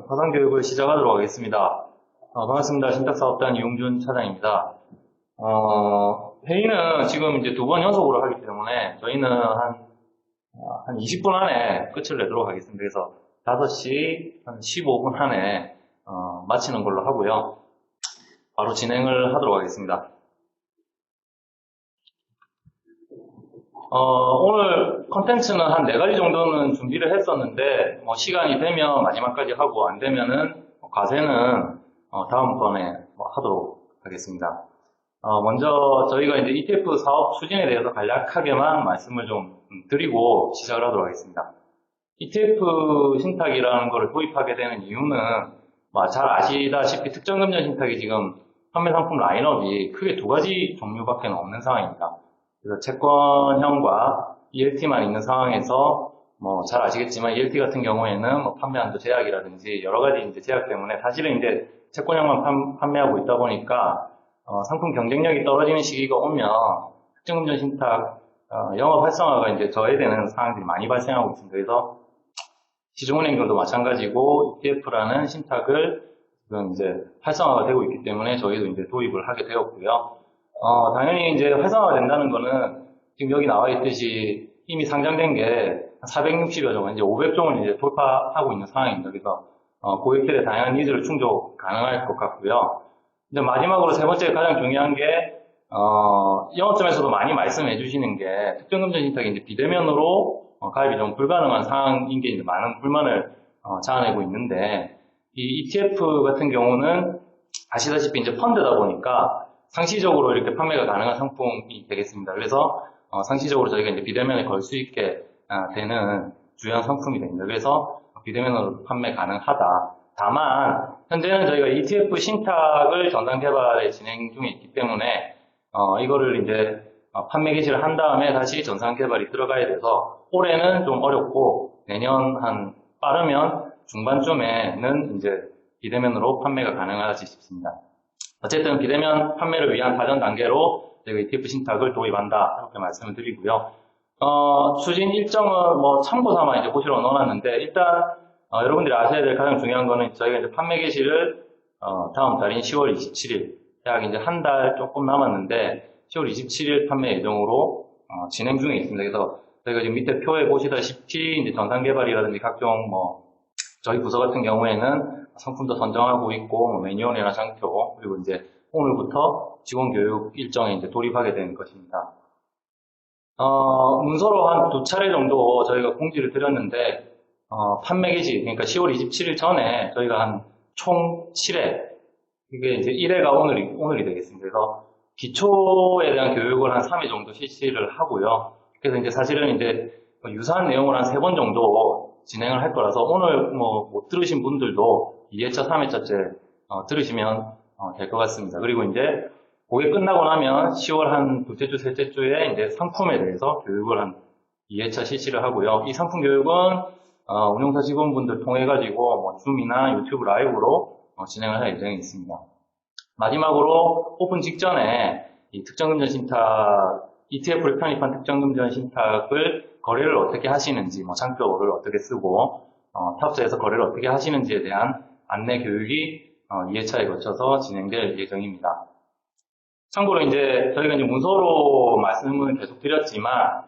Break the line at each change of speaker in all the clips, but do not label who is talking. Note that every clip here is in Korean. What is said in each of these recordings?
화상교육을 시작하도록 하겠습니다. 반갑습니다. 신탁사업단 이용준 차장입니다. 회의는 지금 이제 2번 연속으로 하기 때문에 저희는 한 20분 안에 끝을 내도록 하겠습니다. 그래서 5시 한 15분 안에 마치는 걸로 하고요. 바로 진행을 하도록 하겠습니다. 오늘 컨텐츠는 한 4가지 정도는 준비를 했었는데, 시간이 되면 마지막까지 하고, 안 되면은, 과세는, 다음번에 하도록 하겠습니다. 먼저, 저희가 이제 ETF 사업 추진에 대해서 간략하게만 말씀을 좀 드리고 시작을 하도록 하겠습니다. ETF 신탁이라는 것을 도입하게 되는 이유는, 잘 아시다시피 특정금전 신탁이 지금 판매 상품 라인업이 크게 2가지 종류밖에 없는 상황입니다. 그래서 채권형과 ELT만 있는 상황에서 잘 아시겠지만 ELT 같은 경우에는 판매 한도 제약이라든지 여러 가지 이제 제약 때문에 사실은 이제 채권형만 판매하고 있다 보니까 상품 경쟁력이 떨어지는 시기가 오면 특정금전 신탁 영업 활성화가 이제 저해되는 상황들이 많이 발생하고 있습니다. 그래서 시중은행들도 마찬가지고 ETF라는 신탁을 지금 이제 활성화가 되고 있기 때문에 저희도 이제 도입을 하게 되었고요. 당연히 이제 활성화가 된다는 거는 지금 여기 나와 있듯이 이미 상장된 게 460여 종, 이제 500종을 이제 돌파하고 있는 상황입니다. 그래서 고객들의 다양한 니즈를 충족 가능할 것 같고요. 이제 마지막으로 세 번째 가장 중요한 게 영업점에서도 많이 말씀해 주시는 게 특정금전 신탁이 이제 비대면으로 가입이 좀 불가능한 상황인 게 이제 많은 불만을 자아내고 있는데, 이 ETF 같은 경우는 아시다시피 이제 펀드다 보니까 상시적으로 이렇게 판매가 가능한 상품이 되겠습니다. 그래서 상시적으로 저희가 이제 비대면에 걸 수 있게 되는 주요한 상품이 됩니다. 그래서 비대면으로 판매 가능하다. 다만 현재는 저희가 ETF 신탁을 전산 개발에 진행 중에 있기 때문에 이거를 이제 판매 개시를 한 다음에 다시 전산 개발이 들어가야 돼서 올해는 좀 어렵고 내년 빠르면 중반쯤에는 이제 비대면으로 판매가 가능하지 싶습니다. 어쨌든 비대면 판매를 위한 사전 단계로 저희가 ETF 신탁을 도입한다 이렇게 말씀을 드리고요. 추진 일정은 참고 삼아 이제 보시러 넣어놨는데, 일단 여러분들이 아셔야 될 가장 중요한 거는 저희가 이제 판매 개시를 다음 달인 10월 27일 약 이제 한 달 조금 남았는데 10월 27일 판매 예정으로 진행 중에 있습니다. 그래서 저희가 지금 밑에 표에 보시다시피 이제 전산 개발이라든지 각종 저희 부서 같은 경우에는 상품도 선정하고 있고, 매뉴얼이나 장표, 그리고 이제 오늘부터 직원 교육 일정에 이제 돌입하게 되는 것입니다. 문서로 한 2차례 정도 저희가 공지를 드렸는데, 판매 개시, 그러니까 10월 27일 전에 저희가 한 총 7회, 이게 이제 1회가 오늘이 되겠습니다. 그래서 기초에 대한 교육을 한 3회 정도 실시를 하고요. 그래서 이제 사실은 이제 유사한 내용을 한 3번 정도 진행을 할 거라서 오늘 못 들으신 분들도 2회차, 3회차째 들으시면 될 것 같습니다. 그리고 이제 그게 끝나고 나면 10월 한 둘째 주, 셋째 주에 이제 상품에 대해서 교육을 한 2회차 실시를 하고요. 이 상품 교육은 운용사 직원분들 통해 가지고 줌이나 유튜브 라이브로 진행을 할 예정이 있습니다. 마지막으로 오픈 직전에 이 특정금전 신탁, ETF를 편입한 특정금전 신탁을 거래를 어떻게 하시는지, 장표를 어떻게 쓰고, 탑재해서 거래를 어떻게 하시는지에 대한 안내 교육이 2회차에 거쳐서 진행될 예정입니다. 참고로 이제 저희가 이제 문서로 말씀을 계속 드렸지만,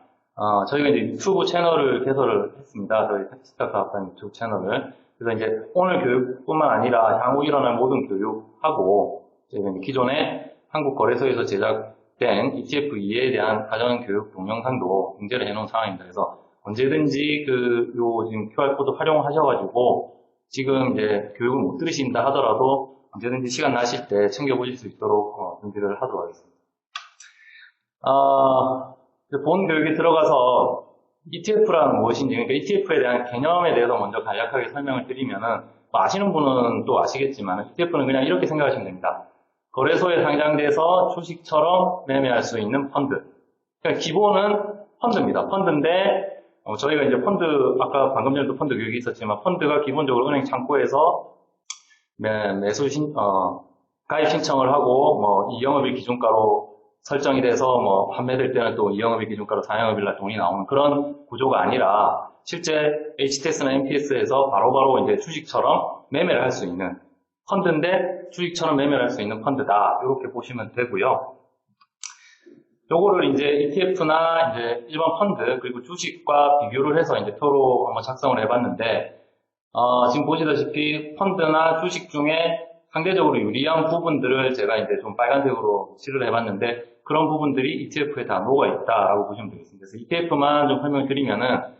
저희가 이제 유튜브 채널을 개설을 했습니다. 저희 신탁사업단 유튜브 채널을. 그래서 이제 오늘 교육뿐만 아니라 향후 일어날 모든 교육하고, 저희가 이제 기존에 한국거래소에서 제작된 ETF 2에 대한 사전 교육 동영상도 공개를 해놓은 상황입니다. 그래서 언제든지 지금 QR코드 활용하셔가지고 지금 이제 교육을 못 들으신다 하더라도 언제든지 시간 나실 때 챙겨보실 수 있도록 준비를 하도록 하겠습니다. 본 교육에 들어가서 ETF란 무엇인지, 그러니까 ETF에 대한 개념에 대해서 먼저 간략하게 설명을 드리면은, 아시는 분은 또 아시겠지만 ETF는 그냥 이렇게 생각하시면 됩니다. 거래소에 상장돼서 주식처럼 매매할 수 있는 펀드. 그러니까 기본은 펀드입니다. 펀드인데, 저희가 이제 아까 방금 전에도 펀드 교육이 있었지만, 펀드가 기본적으로 은행 창구에서 가입 신청을 하고, 이 영업일 기준가로 설정이 돼서 판매될 때는 또 이 영업일 기준가로 4영업일 날 돈이 나오는 그런 구조가 아니라 실제 HTS나 MTS에서 바로바로 이제 주식처럼 매매를 할 수 있는 펀드인데 주식처럼 매매를 할 수 있는 펀드다. 이렇게 보시면 되고요. 요거를 이제 ETF나 이제 일반 펀드 그리고 주식과 비교를 해서 이제 표로 한번 작성을 해봤는데 지금 보시다시피 펀드나 주식 중에 상대적으로 유리한 부분들을 제가 이제 좀 빨간색으로 칠을 해봤는데 그런 부분들이 ETF에 다 녹아 있다라고 보시면 되겠습니다. 그래서 ETF만 좀 설명을 드리면은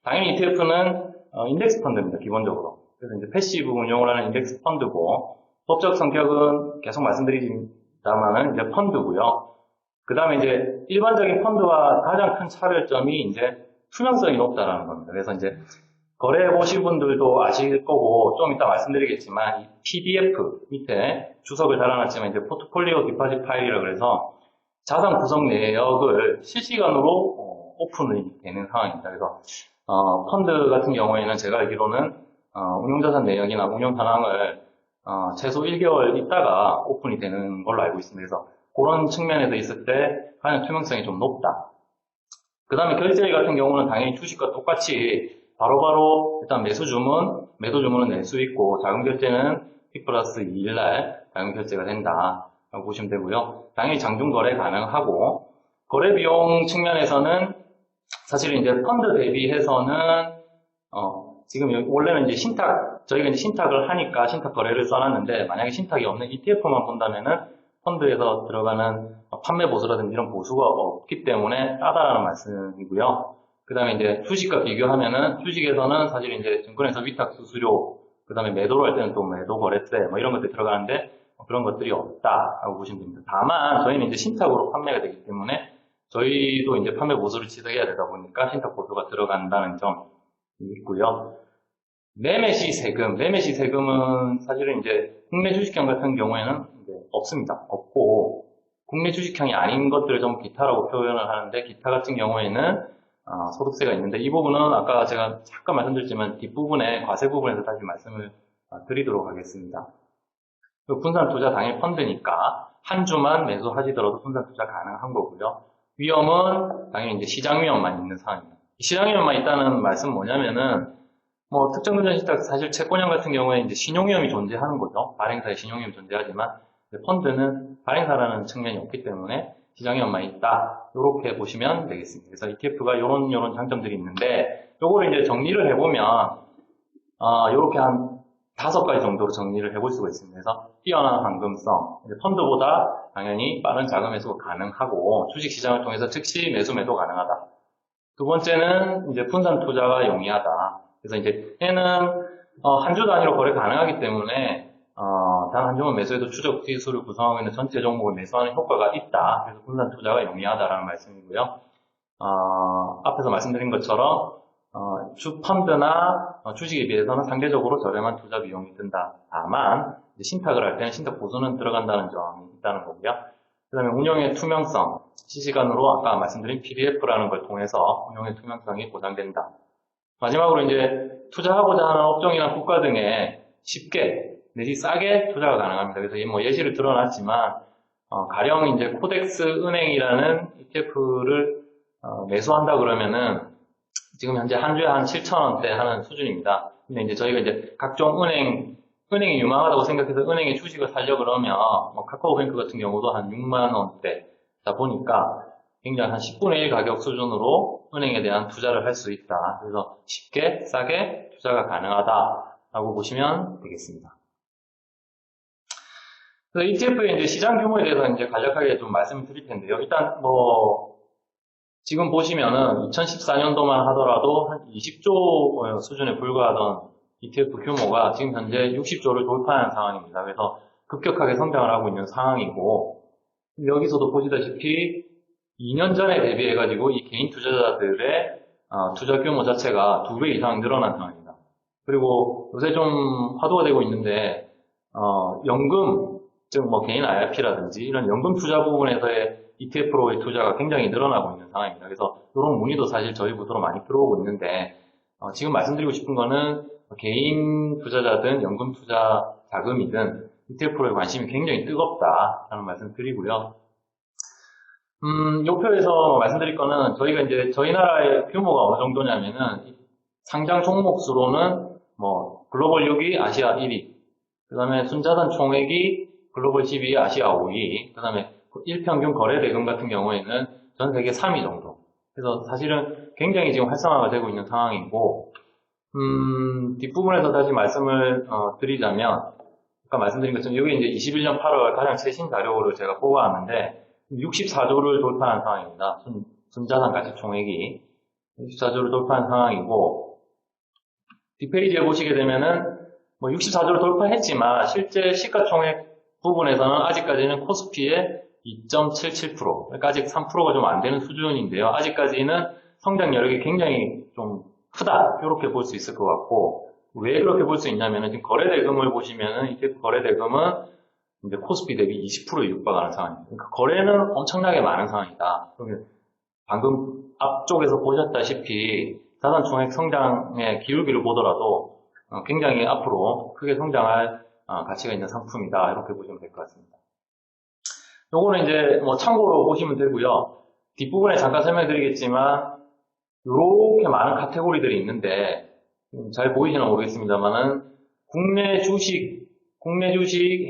당연히 ETF는 인덱스 펀드입니다. 기본적으로. 그래서 이제 패시브 운용을 하는 인덱스 펀드고 법적 성격은 계속 말씀드리자면은 이제 펀드고요. 그 다음에 이제 일반적인 펀드와 가장 큰 차별점이 이제 투명성이 높다라는 겁니다. 그래서 이제 거래해 보신 분들도 아실 거고 좀 이따 말씀드리겠지만 이 PDF 밑에 주석을 달아놨지만 이제 포트폴리오 디파짓 파일이라고 그래서 자산 구성 내역을 실시간으로 오픈이 되는 상황입니다. 그래서 펀드 같은 경우에는 제가 알기로는 운용자산 내역이나 운용 현황을 최소 1개월 있다가 오픈이 되는 걸로 알고 있습니다. 그래서 그런 측면에서 있을 때 가장 투명성이 좀 높다. 그 다음에 결제 같은 경우는 당연히 주식과 똑같이 바로바로 일단 매수 주문, 매도 주문은 낼 수 있고 자금 결제는 T+2일날 자금 결제가 된다라고 보시면 되고요. 당연히 장중 거래 가능하고 거래 비용 측면에서는 사실 이제 펀드 대비해서는 지금 원래는 이제 저희가 이제 신탁을 하니까 신탁 거래를 써놨는데 만약에 신탁이 없는 ETF만 본다면은 펀드에서 들어가는 판매 보수라든지 이런 보수가 없기 때문에 싸다라는 말씀이고요. 그 다음에 이제 주식과 비교하면은 주식에서는 사실 이제 증권에서 위탁 수수료, 그 다음에 매도를 할 때는 또 매도 거래세 뭐 이런 것들이 들어가는데 그런 것들이 없다라고 보시면 됩니다. 다만 저희는 이제 신탁으로 판매가 되기 때문에 저희도 이제 판매 보수를 지속해야 되다 보니까 신탁 보수가 들어간다는 점이 있고요. 매매 시 세금은 사실은 이제 국내 주식형 같은 경우에는 이제 없습니다. 없고 국내 주식형이 아닌 것들을 좀 기타라고 표현을 하는데 기타 같은 경우에는 소득세가 있는데 이 부분은 아까 제가 잠깐 말씀드렸지만 뒷부분에 과세 부분에서 다시 말씀을 드리도록 하겠습니다. 분산 투자 당일 펀드니까 한 주만 매수하시더라도 분산 투자 가능한 거고요. 위험은 당연히 이제 시장 위험만 있는 상황입니다. 시장 위험만 있다는 말씀은 뭐냐면은 뭐 특정 금전 신탁 사실 채권형 같은 경우에 이제 신용위험이 존재하는 거죠. 발행사의 신용위험이 존재하지만 펀드는 발행사라는 측면이 없기 때문에 시장 위험만 있다. 이렇게 보시면 되겠습니다. 그래서 ETF가 이런 장점들이 있는데 요거를 이제 정리를 해보면 이렇게 한 5가지 정도로 정리를 해볼 수가 있습니다. 그래서 뛰어난 황금성, 펀드보다 당연히 빠른 자금 회수가 가능하고 주식시장을 통해서 즉시 매수 매도 가능하다. 두 번째는 이제 분산 투자가 용이하다. 그래서 이제 얘는 한 주 단위로 거래 가능하기 때문에 단 한 주만 매수해도 추적 기술을 구성하고 있는 전체 종목을 매수하는 효과가 있다. 그래서 분산 투자가 용이하다라는 말씀이고요. 앞에서 말씀드린 것처럼 주 펀드나 주식에 비해서는 상대적으로 저렴한 투자 비용이 든다. 다만 신탁을 할 때는 신탁 보수는 들어간다는 점이 있다는 거고요. 그 다음에 운영의 투명성, 실시간으로 아까 말씀드린 PDF라는 걸 통해서 운영의 투명성이 보장된다. 마지막으로 이제 투자하고자 하는 업종이나 국가 등에 쉽게 내지 싸게 투자가 가능합니다. 그래서 뭐 예시를 들어놨지만 가령 이제 코덱스 은행이라는 ETF를 매수한다 그러면은 지금 현재 한 주에 한 7,000원대 하는 수준입니다. 근데 이제 저희가 이제 각종 은행이 유망하다고 생각해서 은행의 주식을 사려 그러면 뭐 카카오뱅크 같은 경우도 한 6만 원대다 보니까 굉장히 한 10분의 1 가격 수준으로 은행에 대한 투자를 할 수 있다. 그래서 쉽게 싸게 투자가 가능하다라고 보시면 되겠습니다. 그래서 ETF의 이제 시장 규모에 대해서 이제 간략하게 좀 말씀을 드릴 텐데요. 일단 뭐 지금 보시면은 2014년도만 하더라도 한 20조 수준에 불과하던 ETF 규모가 지금 현재 60조를 돌파한 상황입니다. 그래서 급격하게 성장을 하고 있는 상황이고 여기서도 보시다시피 2년 전에 대비해가지고 이 개인 투자자들의 투자 규모 자체가 2배 이상 늘어난 상황입니다. 그리고 요새 좀 화두가 되고 있는데 연금, 즉 뭐 개인 IRP라든지 이런 연금 투자 부분에서의 ETF로의 투자가 굉장히 늘어나고 있는 상황입니다. 그래서 이런 문의도 사실 저희 부서로 많이 들어오고 있는데 지금 말씀드리고 싶은 거는 개인 투자자든 연금 투자 자금이든 ETF로의 관심이 굉장히 뜨겁다라는 말씀 드리고요. 이 표에서 말씀드릴 거는 저희가 이제 저희 나라의 규모가 어느 정도냐면은 상장 종목 수로는 뭐 글로벌 6위, 아시아 1위, 그 다음에 순자산 총액이 글로벌 12위, 아시아 5위, 그 다음에 일평균 거래 대금 같은 경우에는 전 세계 3위 정도. 그래서 사실은 굉장히 지금 활성화가 되고 있는 상황이고, 뒷부분에서 다시 말씀을 드리자면, 아까 말씀드린 것처럼 여기 이제 21년 8월 가장 최신 자료를 제가 뽑아왔는데 64조를 돌파한 상황입니다. 순자산 가치 총액이 64조를 돌파한 상황이고, 뒷페이지에 보시게 되면은 뭐 64조를 돌파했지만 실제 시가총액 부분에서는 아직까지는 코스피의 2.77%, 그러니까 아직 3%가 좀 안 되는 수준인데요. 아직까지는 성장 여력이 굉장히 좀 크다, 이렇게 볼 수 있을 것 같고, 왜 그렇게 볼 수 있냐면은 지금 거래대금을 보시면은 이게 거래대금은 이제 코스피 대비 20%에 육박하는 상황입니다. 그러니까 거래는 엄청나게 많은 상황이다. 방금 앞쪽에서 보셨다시피 자산총액 성장의 기울기를 보더라도 굉장히 앞으로 크게 성장할 가치가 있는 상품이다, 이렇게 보시면 될 것 같습니다. 요거는 이제 뭐 참고로 보시면 되고요. 뒷부분에 잠깐 설명드리겠지만 이렇게 많은 카테고리들이 있는데 잘 보이시나 모르겠습니다만은 국내 주식,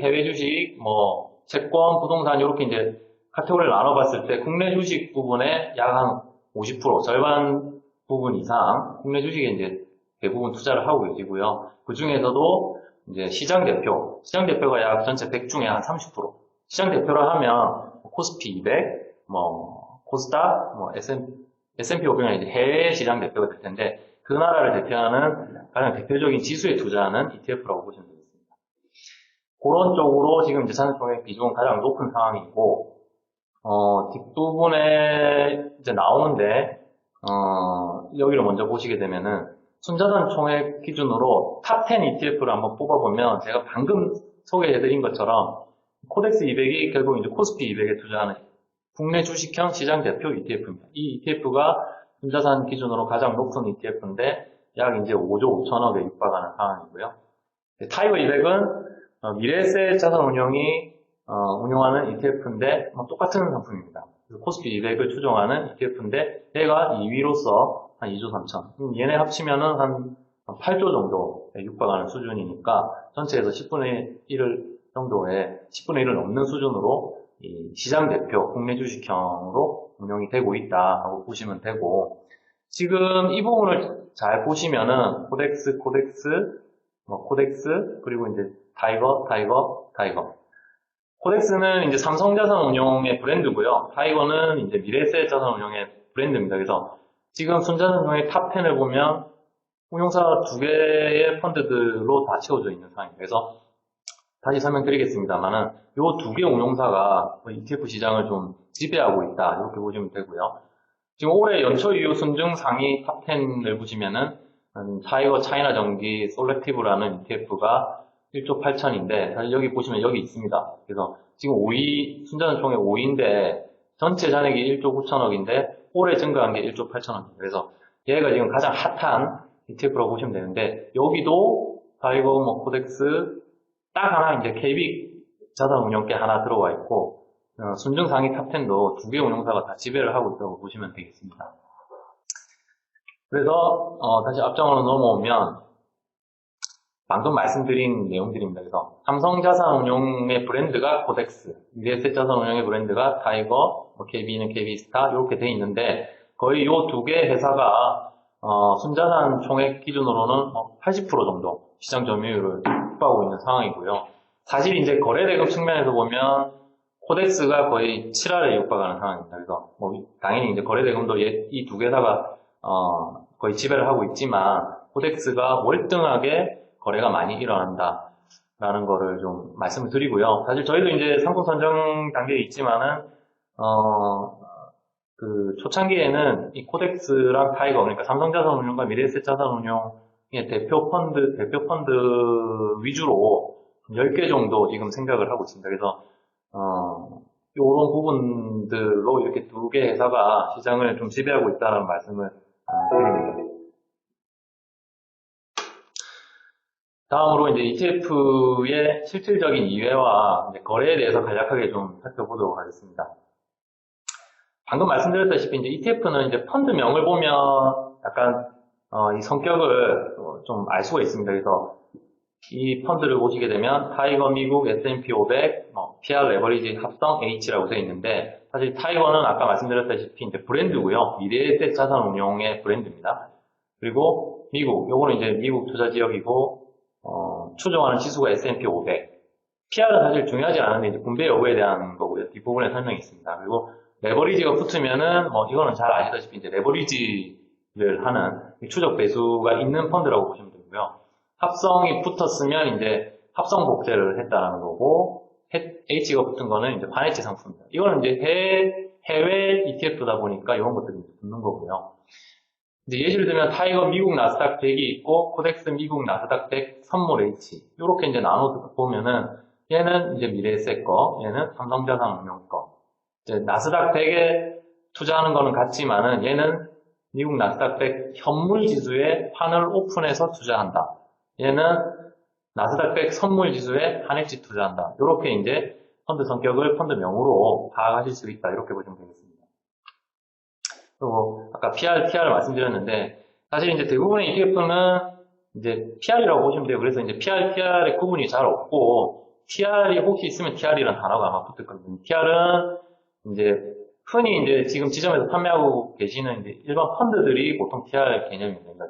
해외 주식, 뭐 채권, 부동산 이렇게 이제 카테고리를 나눠봤을 때 국내 주식 부분에 약 한 50%, 절반 부분 이상 국내 주식에 이제 대부분 투자를 하고 계시고요. 그 중에서도 이제 시장 대표가 약 전체 100 중에 한 30%. 시장 대표라 하면 코스피 200, 뭐 코스닥, 뭐 S&P 500은 이제 해외 시장 대표가 될 텐데 그 나라를 대표하는 가장 대표적인 지수에 투자하는 ETF라고 보시면 되겠습니다. 그런 쪽으로 지금 이제 자산총액 비중은 가장 높은 상황이고, 뒷부분에 이제 나오는데, 여기를 먼저 보시게 되면은, 순자산 총액 기준으로 탑10 ETF를 한번 뽑아보면, 제가 방금 소개해드린 것처럼, 코덱스 200이 결국 이제 코스피 200에 투자하는 국내 주식형 시장 대표 ETF입니다. 이 ETF가 순자산 기준으로 가장 높은 ETF인데, 약 이제 5조 5천억에 육박하는 상황이고요. 타이거 200은 미래에셋 자산운용이 운용하는 ETF인데 똑같은 상품입니다. 코스피 200을 추종하는 ETF인데 얘가 2위로서 한 2조 3천. 얘네 합치면은 한 8조 정도에 육박하는 수준이니까 전체에서 10분의 1을 정도의 10분의 1을 넘는 수준으로 이 시장 대표 국내 주식형으로 운영이 되고 있다고 보시면 되고, 지금 이 부분을 잘 보시면은 코덱스, 그리고 이제 타이거. 코덱스는 이제 삼성자산운용의 브랜드고요. 타이거는 이제 미래에셋 자산운용의 브랜드입니다. 그래서 지금 순자산운용의 탑10을 보면 운용사 두 개의 펀드들로 다 채워져 있는 상황입니다. 그래서 다시 설명드리겠습니다만은 요 두 개 운용사가 ETF 시장을 좀 지배하고 있다, 이렇게 보시면 되고요. 지금 올해 연초 이후 순증 상위 탑10을 보시면은 타이거 차이나 정기 솔렉티브라는 ETF가 1조 8천인데 사실 여기 보시면 여기 있습니다. 그래서 지금 5위, 순자산 총액 5위인데 전체 잔액이 1조 9천억인데 올해 증가한 게 1조 8천억입니다. 그래서 얘가 지금 가장 핫한 ETF라고 보시면 되는데, 여기도 타이거, 뭐 코덱스 딱 하나 이제 KB 자산운용계 하나 들어와 있고, 순증 상위 탑10도 두 개 운용사가 다 지배를 하고 있다고 보시면 되겠습니다. 그래서 다시 앞장으로 넘어오면 방금 말씀드린 내용들입니다. 그래서 삼성자산운용의 브랜드가 코덱스, 미래에셋 자산운용의 브랜드가 타이거, KB는 KB스타 이렇게 돼 있는데 거의 이 두 개 회사가 순자산 총액 기준으로는 80% 정도 시장 점유율을 확보하고 있는 상황이고요. 사실 이제 거래대금 측면에서 보면 코덱스가 거의 7할에 육박하는 상황입니다. 그래서 당연히 이제 거래대금도 이 두 개사가 거의 지배를 하고 있지만 코덱스가 월등하게 거래가 많이 일어난다라는 거를 좀 말씀을 드리고요. 사실 저희도 이제 상품 선정 단계에 있지만은 그 초창기에는 이 코덱스랑 타이거, 그러니까 삼성자산운용과 미래에셋 자산운용의 대표 펀드 위주로 10개 정도 지금 생각을 하고 있습니다. 그래서 이런 부분들로 이렇게 두 개 회사가 시장을 좀 지배하고 있다는 말씀을 드립니다. 다음으로 이제 ETF의 실질적인 이외와 거래에 대해서 간략하게 좀 살펴보도록 하겠습니다. 방금 말씀드렸다시피 이제 ETF는 이제 펀드명을 보면 약간 이 성격을 좀 알 수가 있습니다. 그래서 이 펀드를 보시게 되면 타이거 미국 S&P 500 PR 레버리지 합성 H라고 되어 있는데, 사실 타이거는 아까 말씀드렸다시피 이제 브랜드고요. 미래에셋 자산 운용의 브랜드입니다. 그리고 미국, 요거는 이제 미국 투자 지역이고 추종하는 지수가 S&P 500. PR은 사실 중요하지 않은데 이제 분배 여부에 대한 거고요. 뒷부분에 설명이 있습니다. 그리고 레버리지가 붙으면은 이거는 잘 아시다시피 이제 레버리지를 하는 추적 배수가 있는 펀드라고 보시면 되고요. 합성이 붙었으면 이제 합성 복제를 했다라는 거고, H가 붙은 거는 이제 반해치 상품입니다. 이거는 이제 해외 ETF다 보니까 이런 것들이 붙는 거고요. 이제 예시를 들면 타이거 미국 나스닥 100이 있고 코덱스 미국 나스닥 100 선물 H 이렇게 이제 나눠서 보면은 얘는 이제 미래에셋 거, 얘는 삼성자산운용 거. 이제 나스닥 100에 투자하는 거는 같지만은 얘는 미국 나스닥 100 현물 지수에 판을 오픈해서 투자한다. 얘는 나스닥 100 선물 지수에 한해치 투자한다. 이렇게 이제 펀드 성격을 펀드명으로 파악하실 수 있다. 이렇게 보시면 되겠습니다. 그리고 아까 PR, TR을 말씀드렸는데, 사실 이제 대부분의 ETF는 이제 PR이라고 보시면 돼요. 그래서 이제 PR, TR의 구분이 잘 없고, TR이 혹시 있으면 TR이라는 단어가 아마 붙을 거거든요. TR은 이제 흔히 이제 지금 지점에서 판매하고 계시는 이제 일반 펀드들이 보통 TR 개념입니다.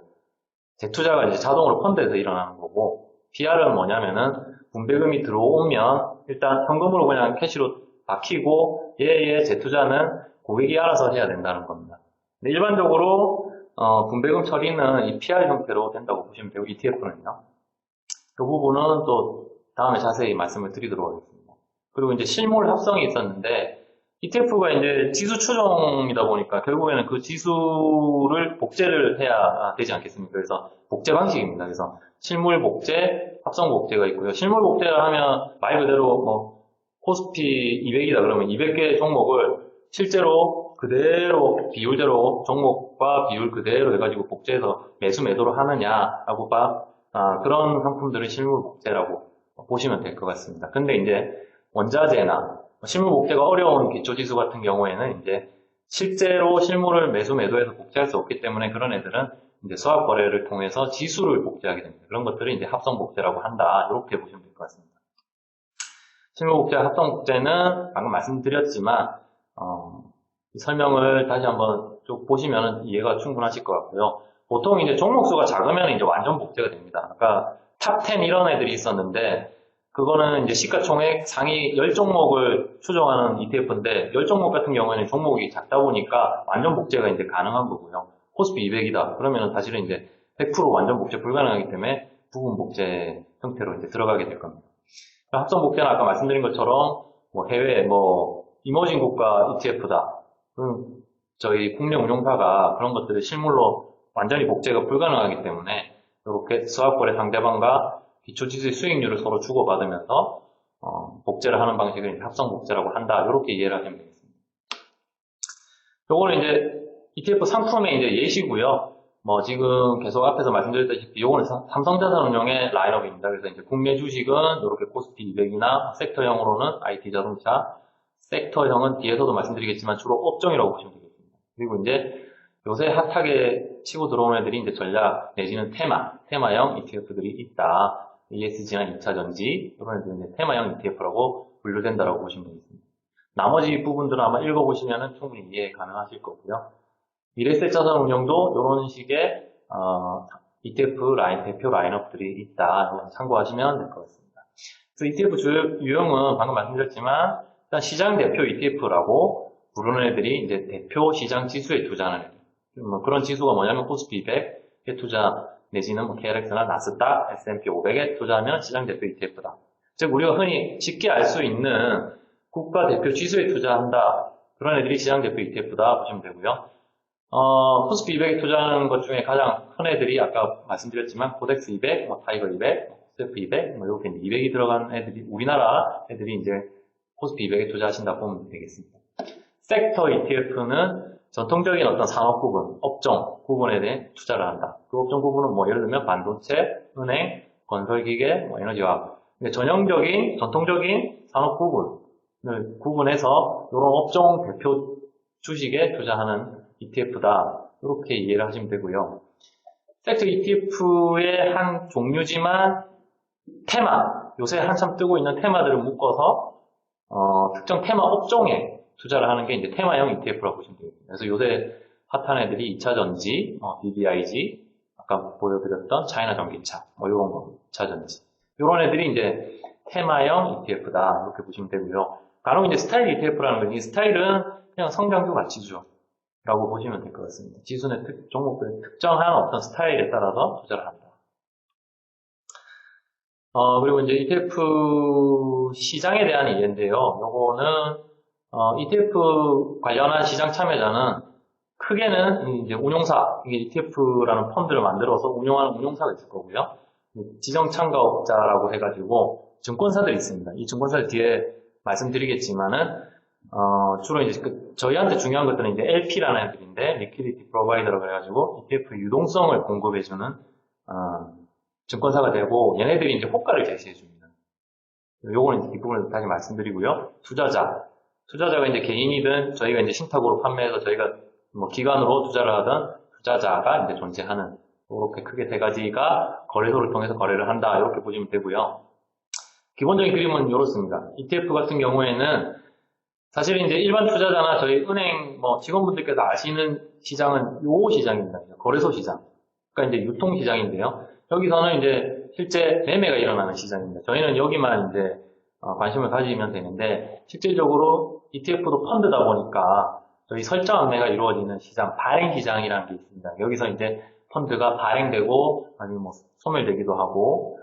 재투자가 이제 자동으로 펀드에서 일어나는 거고, PR은 뭐냐면은 분배금이 들어오면 일단 현금으로 그냥 캐시로 박히고 얘의 재투자는 고객이 알아서 해야 된다는 겁니다. 근데 일반적으로 분배금 처리는 이 PR 형태로 된다고 보시면 되고 ETF는요. 그 부분은 또 다음에 자세히 말씀을 드리도록 하겠습니다. 그리고 이제 실물 합성이 있었는데 ETF가 이제 지수 추종이다 보니까 결국에는 그 지수를 복제를 해야 되지 않겠습니까? 그래서 복제 방식입니다. 그래서 실물 복제, 합성 복제가 있고요. 실물 복제를 하면 말 그대로 코스피 200이다 그러면 200개 종목을 실제로 그대로 비율대로 종목과 비율 그대로 해가지고 복제해서 매수 매도를 하느냐라고 그런 상품들을 실물 복제라고 보시면 될 것 같습니다. 근데 이제 원자재나 실물 복제가 어려운 기초지수 같은 경우에는 이제 실제로 실물을 매수 매도해서 복제할 수 없기 때문에 그런 애들은 이제 수학 거래를 통해서 지수를 복제하게 됩니다. 그런 것들을 이제 합성 복제라고 한다. 이렇게 보시면 될 것 같습니다. 실물 복제, 합성 복제는 방금 말씀드렸지만 이 설명을 다시 한번 쭉 보시면 이해가 충분하실 것 같고요. 보통 이제 종목수가 작으면 이제 완전 복제가 됩니다. 아까 탑10 이런 애들이 있었는데 그거는 이제 시가총액 상위 10종목을 추정하는 ETF인데 10종목 같은 경우에는 종목이 작다 보니까 완전 복제가 이제 가능한 거고요. 코스피 200이다. 그러면 사실은 이제 100% 완전 복제 불가능하기 때문에 부분 복제 형태로 이제 들어가게 될 겁니다. 합성 복제는 아까 말씀드린 것처럼 해외 이머징 국가 ETF다. 저희 국내 운용사가 그런 것들을 실물로 완전히 복제가 불가능하기 때문에 이렇게 수학거래 상대방과 기초지수의 수익률을 서로 주고받으면서 복제를 하는 방식을 합성 복제라고 한다. 이렇게 이해를 하시면 되겠습니다. 요거는 이제 ETF 상품의 이제 예시고요. 지금 계속 앞에서 말씀드렸다시피 요거는 삼성자산운용의 라인업입니다. 그래서 이제 국내 주식은 이렇게 코스피 200이나 섹터형으로는 IT 자동차, 섹터형은 뒤에서도 말씀드리겠지만 주로 업종이라고 보시면 되겠습니다. 그리고 이제 요새 핫하게 치고 들어오는 애들이 이제 전략 내지는 테마형 ETF들이 있다. ESG나 2차전지 이런 애들은 이제 테마형 ETF라고 분류된다라고 보시면 되겠습니다. 나머지 부분들은 아마 읽어보시면 충분히 이해 가능하실 거고요. 미래에셋 자산운용도 이런 식의 ETF 대표 라인업들이 있다. 참고하시면 될 것 같습니다. 그래서 ETF 유형은 방금 말씀드렸지만 일단 시장 대표 ETF라고 부르는 애들이 이제 대표 시장 지수에 투자하는 애들. 그런 지수가 뭐냐면 코스피 200에 투자 내지는 KRX나 나스닥, S&P 500에 투자하면 시장 대표 ETF다. 즉 우리가 흔히 쉽게 알 수 있는 국가 대표 지수에 투자한다. 그런 애들이 시장 대표 ETF다 보시면 되고요. 코스피 200에 투자하는 것 중에 가장 큰 애들이 아까 말씀드렸지만 코덱스 200, 타이거 200, 코스피 200, 이렇게 200이 들어간 애들이 우리나라 애들이 이제 코스피 200에 투자하신다 보면 되겠습니다. 섹터 ETF는 전통적인 어떤 산업 구분, 업종 구분에 대해 투자를 한다. 그 업종 구분은 예를 들면 반도체, 은행, 건설기계, 에너지화학. 전통적인 산업 구분을 구분해서 이런 업종 대표 주식에 투자하는 ETF다. 이렇게 이해를 하시면 되고요. 섹터 ETF의 한 종류지만 테마, 요새 한참 뜨고 있는 테마들을 묶어서 특정 테마 업종에 투자를 하는 게 이제 테마형 ETF라고 보시면 되겠습니다. 그래서 요새 핫한 애들이 2차전지, BBIG, 아까 보여드렸던 차이나 전기차, 이런 거, 2차전지. 이런 애들이 이제 테마형 ETF다. 이렇게 보시면 되고요. 간혹 이제 스타일 ETF라는 건 이 스타일은 그냥 성장주 가치주라고 보시면 될 것 같습니다. 지수의 종목들의 특정한 어떤 스타일에 따라서 투자를 한다. 그리고 이제 ETF 시장에 대한 이해인데요. 요거는, ETF 관련한 시장 참여자는 크게는 이제 운용사, 이게 ETF라는 펀드를 만들어서 운용하는 운용사가 있을 거고요. 지정 참가업자라고 해가지고 증권사들이 있습니다. 이 증권사들 뒤에 말씀드리겠지만은, 주로 이제 저희한테 중요한 것들은 이제 LP라는 애들인데, 리퀴디티 프로바이더라고 해가지고 ETF 유동성을 공급해주는, 증권사가 되고, 얘네들이 이제 호가를 제시해줍니다. 요거는 이제 뒷부분에서 다시 말씀드리고요. 투자자가 이제 개인이든 저희가 이제 신탁으로 판매해서 저희가 뭐 기관으로 투자를 하든 투자자가 이제 존재하는, 이렇게 크게 세 가지가 거래소를 통해서 거래를 한다. 이렇게 보시면 되고요. 기본적인 그림은 이렇습니다. ETF 같은 경우에는 사실 이제 일반 투자자나 저희 은행 직원분들께서 아시는 시장은 요 시장입니다. 거래소 시장. 그러니까 이제 유통 시장인데요. 여기서는 이제 실제 매매가 일어나는 시장입니다. 저희는 여기만 이제 관심을 가지면 되는데, 실질적으로 ETF도 펀드다 보니까 저희 설정 매매가 이루어지는 시장, 발행 시장이라는 게 있습니다. 여기서 이제 펀드가 발행되고 아니면 소멸되기도 하고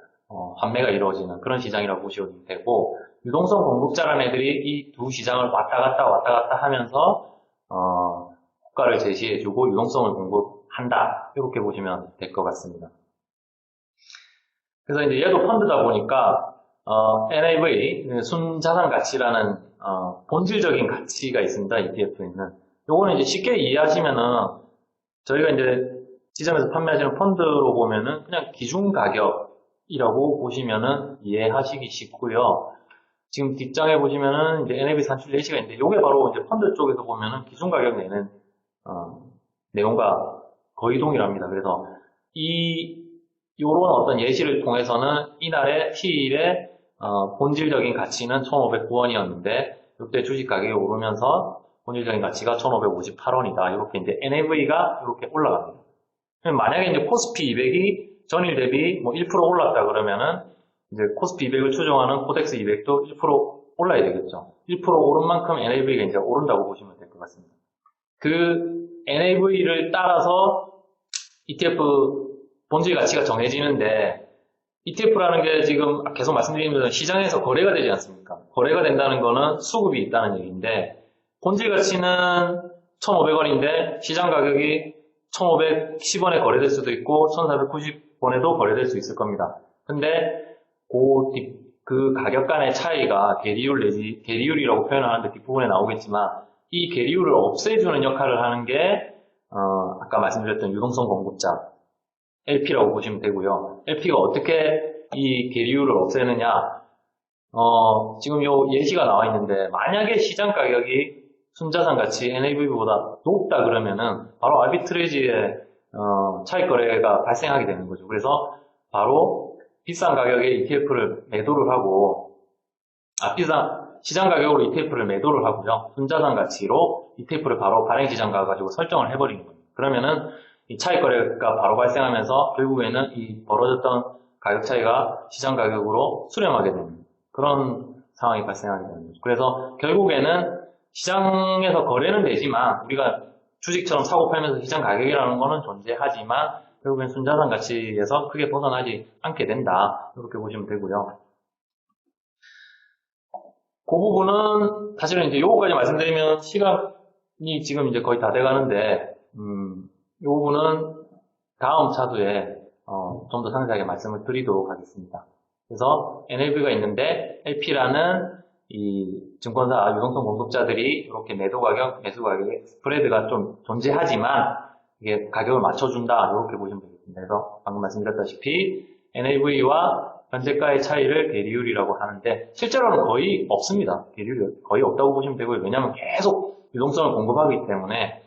환매가 이루어지는 그런 시장이라고 보시면 되고, 유동성 공급자라는 애들이 이 두 시장을 왔다 갔다 하면서 호가를 제시해주고 유동성을 공급한다. 이렇게 보시면 될 것 같습니다. 그래서 이제 얘도 펀드다 보니까 NAV, 순자산 가치라는 본질적인 가치가 있습니다. ETF에는. 요거는 이제 쉽게 이해하시면은 저희가 이제 지점에서 판매하시는 펀드로 보면은 그냥 기준 가격이라고 보시면은 이해하시기 쉽고요. 지금 뒷장에 보시면은 이제 NAV 산출 예시가 있는데, 요게 바로 이제 펀드 쪽에서 보면은 기준 가격 내는 내용과 거의 동일합니다. 그래서 요런 어떤 예시를 통해서는 이날의 T일의 본질적인 가치는 1,509원이었는데 이때 주식 가격이 오르면서 본질적인 가치가 1,558원이다. 이렇게 이제 NAV가 이렇게 올라갑니다. 만약에 이제 코스피 200이 전일 대비 1% 올랐다 그러면은 이제 코스피 200을 추종하는 코덱스 200도 1% 올라야 되겠죠. 1% 오른 만큼 NAV가 이제 오른다고 보시면 될 것 같습니다. 그 NAV를 따라서 ETF 본질 가치가 정해지는데, ETF라는 게 지금 계속 말씀드리는 시장에서 거래가 되지 않습니까? 거래가 된다는 거는 수급이 있다는 얘기인데, 본질 가치는 1,500원인데 시장 가격이 1,510원에 거래될 수도 있고 1,490원에도 거래될 수 있을 겁니다. 근데 그 가격 간의 차이가 계리율이라고 표현하는데 뒷부분에 나오겠지만, 이 계리율을 없애주는 역할을 하는 게 아까 말씀드렸던 유동성 공급자 LP라고 보시면 되고요. LP가 어떻게 이 계리율을 없애느냐? 지금 요 예시가 나와 있는데, 만약에 시장 가격이 순자산 가치 NAV보다 높다 그러면은 바로 아비트레이지의 차익 거래가 발생하게 되는 거죠. 그래서 바로 비싼 가격에 ETF를 매도를 하고, 시장 가격으로 ETF를 매도를 하고요. 순자산 가치로 ETF를 바로 발행 시장 가가지고 설정을 해버리는 겁니다. 그러면은 이 차익 거래가 바로 발생하면서 결국에는 이 벌어졌던 가격 차이가 시장 가격으로 수렴하게 되는 그런 상황이 발생하게 되는 거죠. 그래서 결국에는 시장에서 거래는 되지만, 우리가 주식처럼 사고 팔면서 시장 가격이라는 거는 존재하지만 결국엔 순자산 가치에서 크게 벗어나지 않게 된다. 이렇게 보시면 되고요. 그 부분은 사실은 이제 요거까지 말씀드리면 시간이 지금 이제 거의 다 돼가는데, 이 부분은 다음 차수에 좀 더 상세하게 말씀을 드리도록 하겠습니다. 그래서 NAV가 있는데 LP라는 이 증권사 유동성 공급자들이 이렇게 매도 가격, 매수 가격에 스프레드가 좀 존재하지만 이게 가격을 맞춰준다. 이렇게 보시면 되겠습니다. 그래서 방금 말씀드렸다시피 NAV와 현재가의 차이를 계리율이라고 하는데, 실제로는 거의 없습니다. 계리율이 거의 없다고 보시면 되고요. 왜냐하면 계속 유동성을 공급하기 때문에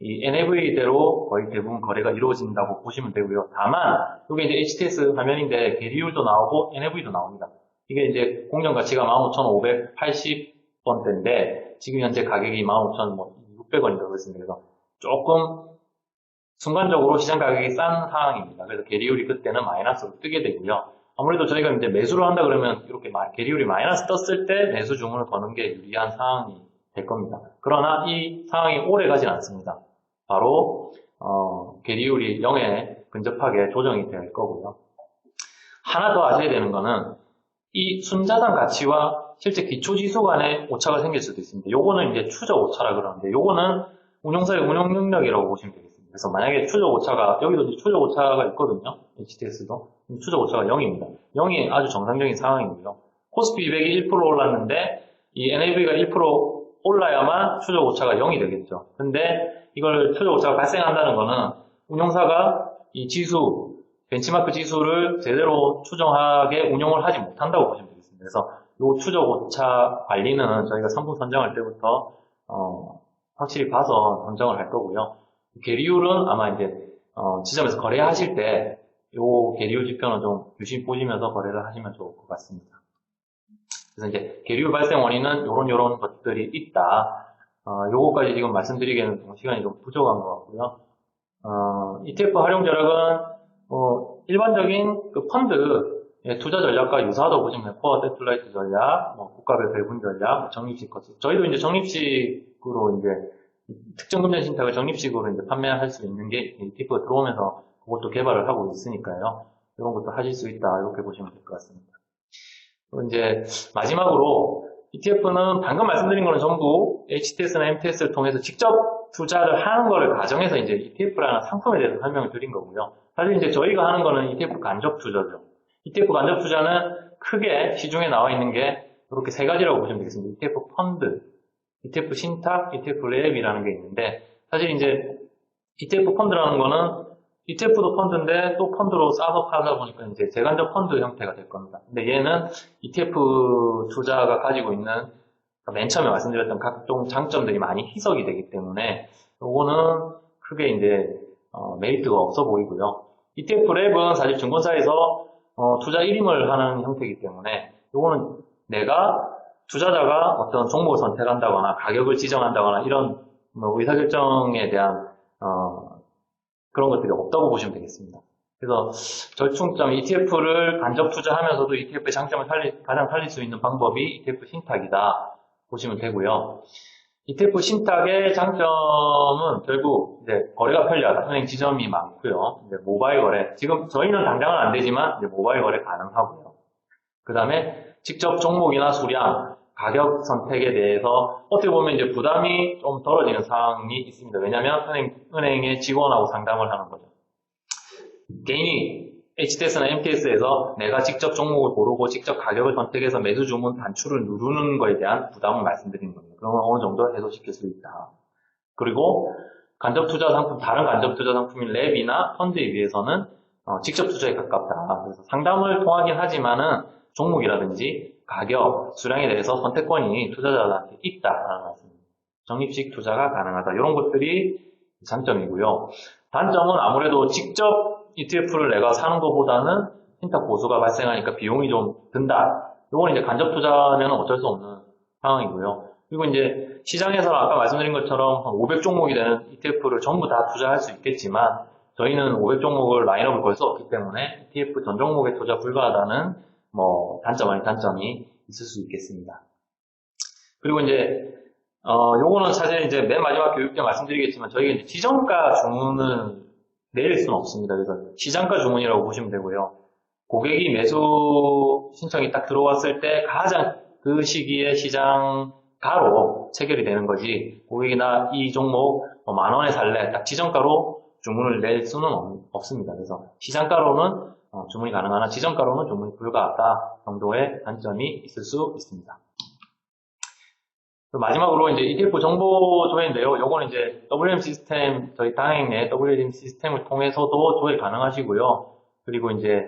이 NAV대로 거의 대부분 거래가 이루어진다고 보시면 되고요. 다만 이게 이제 HTS 화면인데 계리율도 나오고 NAV도 나옵니다. 이게 이제 공정 가치가 15,580원대인데 지금 현재 가격이 15,600원이라고 그랬습니다. 그래서 조금 순간적으로 시장 가격이 싼 상황입니다. 그래서 계리율이 그때는 마이너스로 뜨게 되고요. 아무래도 저희가 이제 매수를 한다 그러면 이렇게 계리율이 마이너스 떴을 때 매수 주문을 거는 게 유리한 상황이 될 겁니다. 그러나 이 상황이 오래 가진 않습니다. 바로 계리율이 0에 근접하게 조정이 될 거고요. 하나 더 아셔야 되는 거는 이 순자산 가치와 실제 기초지수 간에 오차가 생길 수도 있습니다. 요거는 이제 추적 오차라 그러는데 요거는 운용사의 운용 능력이라고 보시면 되겠습니다. 그래서 만약에 추적 오차가 여기도 이제 추적 오차가 있거든요. HTS도 추적 오차가 0입니다. 0이 아주 정상적인 상황이고요. 코스피 200이 1% 올랐는데 이 NAV가 1% 올라야만 추적 오차가 0이 되겠죠. 근데 이걸 추적 오차가 발생한다는 거는 운용사가 이 지수, 벤치마크 지수를 제대로 추정하게 운용을 하지 못한다고 보시면 되겠습니다. 그래서 이 추적 오차 관리는 저희가 상품 선정할 때부터 확실히 봐서 선정을 할 거고요. 계리율은 아마 이제 지점에서 거래하실 때 이 계리율 지표는 좀 유심히 보시면서 거래를 하시면 좋을 것 같습니다. 그래서 이제 계리율 발생 원인은 요런 것들이 있다. 요거까지 지금 말씀드리기에는 좀 시간이 좀 부족한 것 같고요. ETF 활용 전략은 일반적인 그 펀드 투자 전략과 유사하다고 보시면 코어 세틀라이트 전략, 국가별 배분 전략, 적립식 거치. 저희도 이제 적립식으로 이제 특정 금전 신탁을 적립식으로 이제 판매할 수 있는 게 ETF가 들어오면서 그것도 개발을 하고 있으니까요. 이런 것도 하실 수 있다 이렇게 보시면 될 것 같습니다. 그리고 이제 마지막으로 ETF는 방금 말씀드린 거는 전부 HTS나 MTS를 통해서 직접 투자를 하는 거를 가정해서 이제 ETF라는 상품에 대해서 설명을 드린 거고요. 사실 이제 저희가 하는 거는 ETF 간접 투자죠. ETF 간접 투자는 크게 시중에 나와 있는 게 이렇게 세 가지라고 보시면 되겠습니다. ETF 펀드, ETF 신탁, ETF 랩이라는 게 있는데 사실 이제 ETF 펀드라는 거는 ETF도 펀드인데 또 펀드로 싸서 팔다 보니까 이제 재간접 펀드 형태가 될 겁니다. 근데 얘는 ETF 투자가 가지고 있는 맨 처음에 말씀드렸던 각종 장점들이 많이 희석이 되기 때문에 요거는 크게 이제 메리트가 없어 보이고요. ETF 랩은 사실 증권사에서 투자 일임을 하는 형태이기 때문에 요거는 내가 투자자가 어떤 종목을 선택한다거나 가격을 지정한다거나 이런 의사결정에 대한 그런 것들이 없다고 보시면 되겠습니다. 그래서 절충점 ETF를 간접 투자하면서도 ETF의 장점을 가장 살릴 수 있는 방법이 ETF 신탁이다 보시면 되고요. ETF 신탁의 장점은 결국 이제 거래가 편리하다. 은행 지점이 많고요. 이제 모바일 거래. 지금 저희는 당장은 안 되지만 이제 모바일 거래 가능하고요. 그 다음에 직접 종목이나 수량, 가격 선택에 대해서 어떻게 보면 이제 부담이 좀 덜어지는 상황이 있습니다. 왜냐하면 은행의 직원하고 상담을 하는 거죠. 개인이 HTS나 MTS에서 내가 직접 종목을 고르고 직접 가격을 선택해서 매수 주문 단추를 누르는 거에 대한 부담을 말씀드리는 겁니다. 그러면 어느 정도 해소시킬 수 있다. 그리고 간접 투자 상품, 다른 간접 투자 상품인 랩이나 펀드에 비해서는 직접 투자에 가깝다. 그래서 상담을 통하긴 하지만은 종목이라든지 가격, 수량에 대해서 선택권이 투자자한테 있다라는 말씀입니다. 적립식 투자가 가능하다. 이런 것들이 장점이고요. 단점은 아무래도 직접 ETF를 내가 사는 것보다는 신탁 보수가 발생하니까 비용이 좀 든다. 이건 이제 간접 투자면 어쩔 수 없는 상황이고요. 그리고 이제 시장에서는 아까 말씀드린 것처럼 한 500종목이 되는 ETF를 전부 다 투자할 수 있겠지만 저희는 500종목을 라인업을 걸 수 없기 때문에 ETF 전 종목에 투자 불가하다는 단점 아닌 단점이 있을 수 있겠습니다. 그리고 이제 요거는 사실 이제 맨 마지막 교육 때 말씀드리겠지만 저희가 이제 지정가 주문을 내릴 수는 없습니다. 그래서 시장가 주문이라고 보시면 되고요. 고객이 매수 신청이 딱 들어왔을 때 가장 그 시기에 시장가로 체결이 되는 거지 고객이나 이 종목 10,000원에 살래 딱 지정가로 주문을 낼 수는 없습니다. 그래서 시장가로는 주문이 가능하나 지정가로는 주문이 불가하다 정도의 단점이 있을 수 있습니다. 마지막으로 이제 ETF 정보 조회인데요. 요거는 이제 WM 시스템, 저희 다행 내 WM 시스템을 통해서도 조회 가능하시고요. 그리고 이제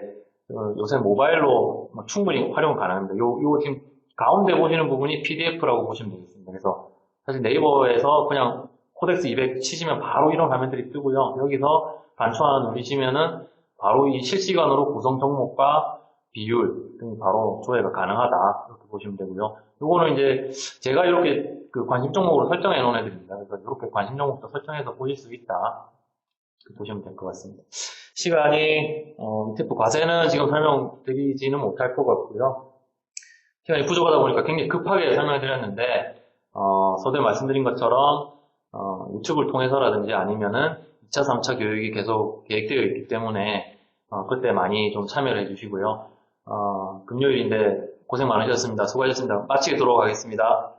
요새 모바일로 충분히 활용 가능합니다. 요 지금 가운데 보시는 부분이 PDF라고 보시면 되겠습니다. 그래서 사실 네이버에서 그냥 코덱스 200 치시면 바로 이런 화면들이 뜨고요. 여기서 단추 하나 누르시면은 바로 이 실시간으로 구성 종목과 비율 등이 바로 조회가 가능하다. 이렇게 보시면 되고요. 요거는 이제 제가 이렇게 그 관심 종목으로 설정해 놓은 애들입니다. 그래서 이렇게 관심 종목도 설정해서 보실 수 있다. 이렇게 보시면 될 것 같습니다. 시간이, ETF 과세는 지금 설명드리지는 못할 것 같고요. 시간이 부족하다 보니까 굉장히 급하게 설명해 드렸는데, 서두에 말씀드린 것처럼, 유튜브를 통해서라든지 아니면은 2차, 3차 교육이 계속 계획되어 있기 때문에, 그때 많이 좀 참여를 해 주시고요. 금요일인데 고생 많으셨습니다. 수고하셨습니다. 마치도록 하겠습니다.